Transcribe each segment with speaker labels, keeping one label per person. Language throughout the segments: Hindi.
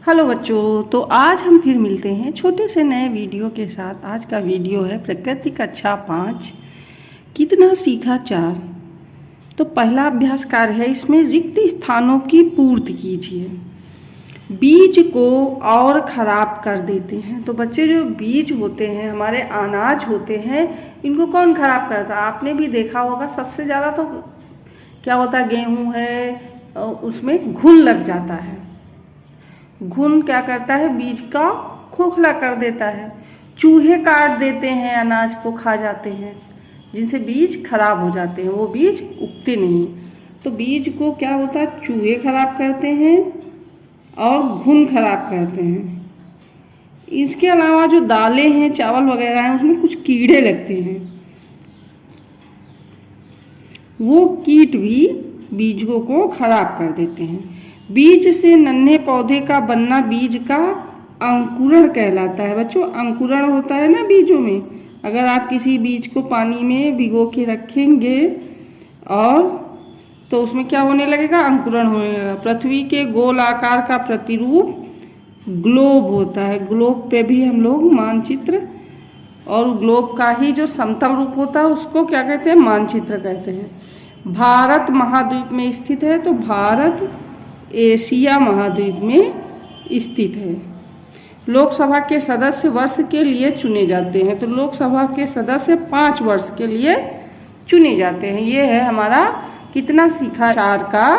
Speaker 1: हेलो बच्चों, तो आज हम फिर मिलते हैं छोटे से नए वीडियो के साथ। आज का वीडियो है प्रकृति कक्षा 5 कितना सीखा 4। तो पहला अभ्यास कार्य है, इसमें रिक्त स्थानों की पूर्ति कीजिए। बीज को और ख़राब कर देते हैं। तो बच्चे, जो बीज होते हैं, हमारे अनाज होते हैं, इनको कौन ख़राब करता है? आपने भी देखा होगा, सबसे ज़्यादा तो क्या होता है, गेहूँ है, उसमें घुन लग जाता है। घुन क्या करता है, बीज का खोखला कर देता है। चूहे काट देते हैं, अनाज को खा जाते हैं, जिनसे बीज खराब हो जाते हैं, वो बीज उगते नहीं। तो बीज को क्या होता है, चूहे खराब करते हैं और घुन खराब करते हैं। इसके अलावा जो दालें हैं, चावल वगैरह हैं, उसमें कुछ कीड़े लगते हैं, वो कीट भी बीजों को खराब कर देते हैं। बीज से नन्हे पौधे का बनना बीज का अंकुरण कहलाता है। बच्चों, अंकुरण होता है ना बीजों में। अगर आप किसी बीज को पानी में भिगो के रखेंगे और तो उसमें क्या होने लगेगा, अंकुरण होने लगेगा। पृथ्वी के गोल आकार का प्रतिरूप ग्लोब होता है। ग्लोब पे भी हम लोग मानचित्र, और ग्लोब का ही जो समतल रूप होता है उसको क्या कहते हैं, मानचित्र कहते हैं। भारत महाद्वीप में स्थित है, तो भारत एशिया महाद्वीप में स्थित है। लोकसभा के सदस्य वर्ष के लिए चुने जाते हैं। तो लोकसभा के सदस्य 5 वर्ष के लिए चुने जाते हैं। ये है हमारा कितना सीखा 4 का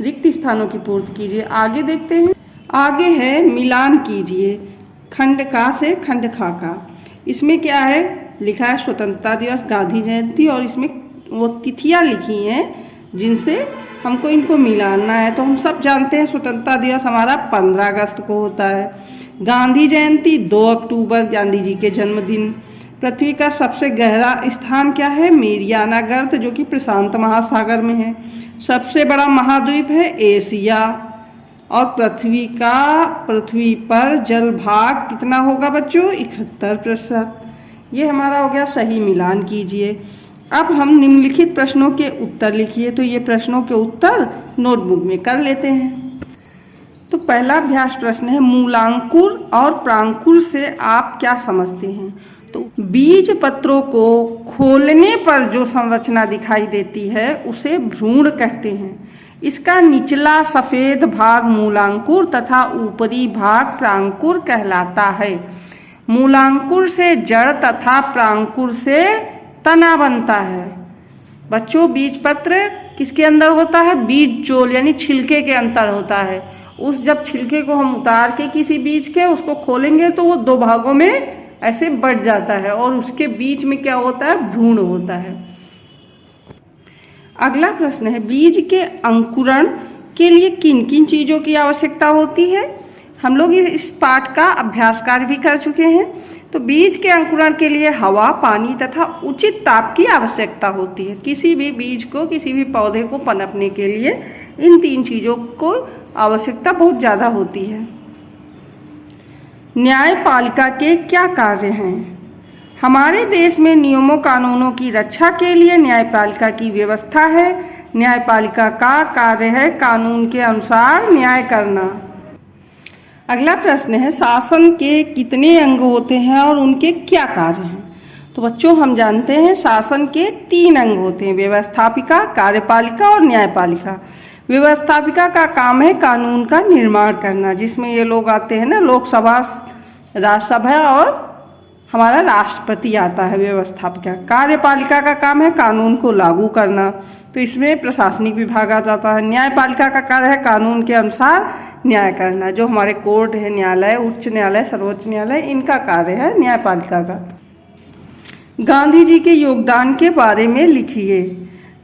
Speaker 1: रिक्त स्थानों की पूर्ति कीजिए। आगे देखते हैं। आगे है मिलान कीजिए खंड का से खंड खा का। इसमें क्या है लिखा है, स्वतंत्रता दिवस, गांधी जयंती, और इसमें वो तिथियां लिखी हैं जिनसे हमको इनको मिलाना है। तो हम सब जानते हैं स्वतंत्रता दिवस हमारा 15 अगस्त को होता है। गांधी जयंती 2 अक्टूबर, गांधी जी के जन्मदिन। पृथ्वी का सबसे गहरा स्थान क्या है, मेरियाना गर्त, जो कि प्रशांत महासागर में है। सबसे बड़ा महाद्वीप है एशिया। और पृथ्वी पर जल भाग कितना होगा बच्चों, 71%। ये हमारा हो गया सही मिलान कीजिए। अब हम निम्नलिखित प्रश्नों के उत्तर लिखिए। तो ये प्रश्नों के उत्तर नोटबुक में कर लेते हैं। तो पहला अभ्यास प्रश्न है, मूलांकुर और प्रांकुर से आप क्या समझते हैं? तो बीज पत्रों को खोलने पर जो संरचना दिखाई देती है उसे भ्रूण कहते हैं। इसका निचला सफेद भाग मूलांकुर तथा ऊपरी भाग प्रांकुर कहलाता है। मूलांकुर से जड़ तथा प्रांकुर से तना बनता है। बच्चों, बीज पत्र किसके अंदर होता है, बीज चोल यानी छिलके के अंदर होता है। उस जब छिलके को हम उतार के किसी बीज के उसको खोलेंगे तो वो 2 भागों में ऐसे बढ़ जाता है, और उसके बीच में क्या होता है, भ्रूण होता है। अगला प्रश्न है, बीज के अंकुरण के लिए किन किन चीज़ों की आवश्यकता होती है? हम लोग इस पाठ का अभ्यास कार्य भी कर चुके हैं। तो बीज के अंकुरण के लिए हवा, पानी तथा उचित ताप की आवश्यकता होती है। किसी भी बीज को, किसी भी पौधे को पनपने के लिए इन 3 चीज़ों को आवश्यकता बहुत ज़्यादा होती है। न्यायपालिका के क्या कार्य हैं? हमारे देश में नियमों कानूनों की रक्षा के लिए न्यायपालिका की व्यवस्था है। न्यायपालिका का कार्य है कानून के अनुसार न्याय करना। अगला प्रश्न है, शासन के कितने अंग होते हैं और उनके क्या कार्य हैं? तो बच्चों, हम जानते हैं शासन के 3 अंग होते हैं, व्यवस्थापिका, कार्यपालिका और न्यायपालिका। व्यवस्थापिका का काम है कानून का निर्माण करना, जिसमें ये लोग आते हैं ना, लोकसभा, राज्यसभा और हमारा राष्ट्रपति आता है व्यवस्थापिका। कार्यपालिका का काम है कानून को लागू करना, तो इसमें प्रशासनिक विभाग आ जाता है। न्यायपालिका का कार्य है कानून के अनुसार न्याय करना, जो हमारे कोर्ट है, न्यायालय, उच्च न्यायालय, सर्वोच्च न्यायालय, इनका कार्य है न्यायपालिका का। गांधी जी के योगदान के बारे में लिखिए।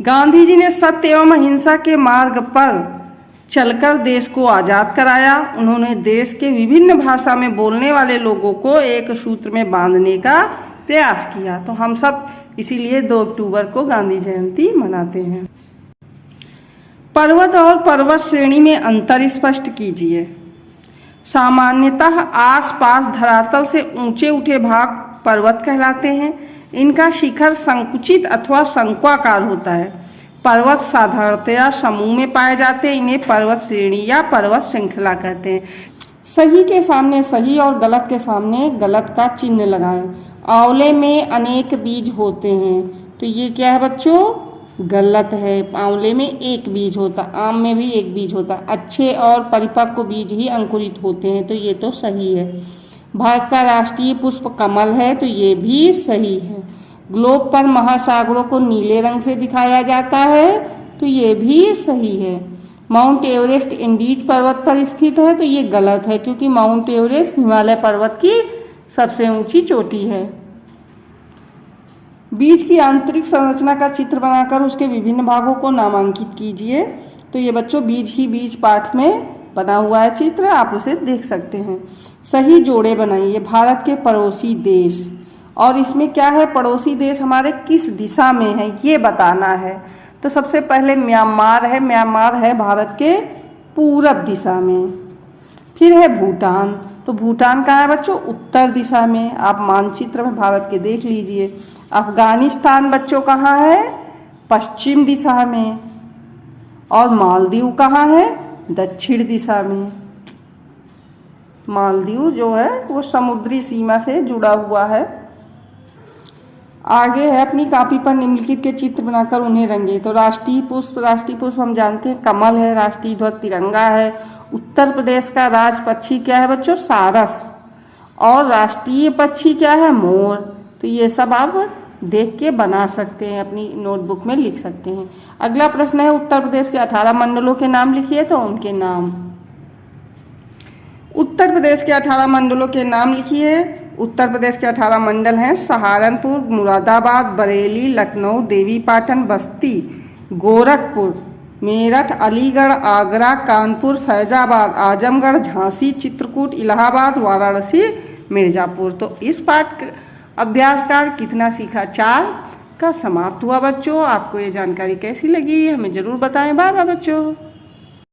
Speaker 1: गांधी जी ने सत्य एवं अहिंसा के मार्ग पर चलकर देश को आज़ाद कराया। उन्होंने देश के विभिन्न भाषा में बोलने वाले लोगों को एक सूत्र में बांधने का प्रयास किया। तो हम सब इसीलिए 2 अक्टूबर को गांधी जयंती मनाते हैं। पर्वत और पर्वत श्रेणी में अंतर स्पष्ट कीजिए। सामान्यतः आसपास धरातल से ऊंचे उठे भाग पर्वत कहलाते हैं। इनका शिखर संकुचित अथवा शंक्वाकार होता है। पर्वत साधारणतया समूह में पाए जाते हैं। इन्हें पर्वत श्रेणी या पर्वत श्रृंखला कहते हैं। सही के सामने सही और गलत के सामने गलत का चिन्ह लगाएं। आंवले में अनेक बीज होते हैं, तो ये क्या है बच्चों, गलत है। आंवले में एक बीज होता, आम में भी एक बीज होता। अच्छे और परिपक्व बीज ही अंकुरित होते हैं, तो ये तो सही है। भारत का राष्ट्रीय पुष्प कमल है, तो ये भी सही है। ग्लोब पर महासागरों को नीले रंग से दिखाया जाता है, तो ये भी सही है। माउंट एवरेस्ट इंडीज पर्वत पर स्थित है, तो ये गलत है, क्योंकि माउंट एवरेस्ट हिमालय पर्वत की सबसे ऊंची चोटी है। बीज की आंतरिक संरचना का चित्र बनाकर उसके विभिन्न भागों को नामांकित कीजिए। तो ये बच्चों बीज ही बीज पाठ में बना हुआ है चित्र, आप उसे देख सकते हैं। सही जोड़े बनाइए। भारत के पड़ोसी देश, और इसमें क्या है, पड़ोसी देश हमारे किस दिशा में है ये बताना है। तो सबसे पहले म्यांमार है, म्यांमार है भारत के पूरब दिशा में। फिर है भूटान, तो भूटान कहाँ है बच्चों, उत्तर दिशा में। आप मानचित्र में भारत के देख लीजिए। अफगानिस्तान बच्चों कहाँ है, पश्चिम दिशा में। और मालदीव कहाँ है, दक्षिण दिशा में। मालदीव जो है वो समुद्री सीमा से जुड़ा हुआ है। आगे है, अपनी कॉपी पर निम्नलिखित के चित्र बनाकर उन्हें रंगे। तो राष्ट्रीय पुष्प हम जानते हैं कमल है, राष्ट्रीय ध्वज तिरंगा है। उत्तर प्रदेश का राज पक्षी क्या है बच्चों, सारस। और राष्ट्रीय पक्षी क्या है, मोर। तो ये सब आप देख के बना सकते हैं, अपनी नोटबुक में लिख सकते हैं। अगला प्रश्न है, उत्तर प्रदेश के 18 मंडलों के नाम लिखिए। तो उनके नाम, उत्तर प्रदेश के 18 मंडलों के नाम लिखिए। उत्तर प्रदेश के 18 मंडल हैं, सहारनपुर, मुरादाबाद, बरेली, लखनऊ, देवीपाटन, बस्ती, गोरखपुर, मेरठ, अलीगढ़, आगरा, कानपुर, फैजाबाद, आजमगढ़, झांसी, चित्रकूट, इलाहाबाद, वाराणसी, मिर्जापुर। तो इस पाठ अभ्यास का कितना सीखा 4 का समाप्त हुआ बच्चों। आपको ये जानकारी कैसी लगी हमें ज़रूर बताएं। बाय बाय बच्चों।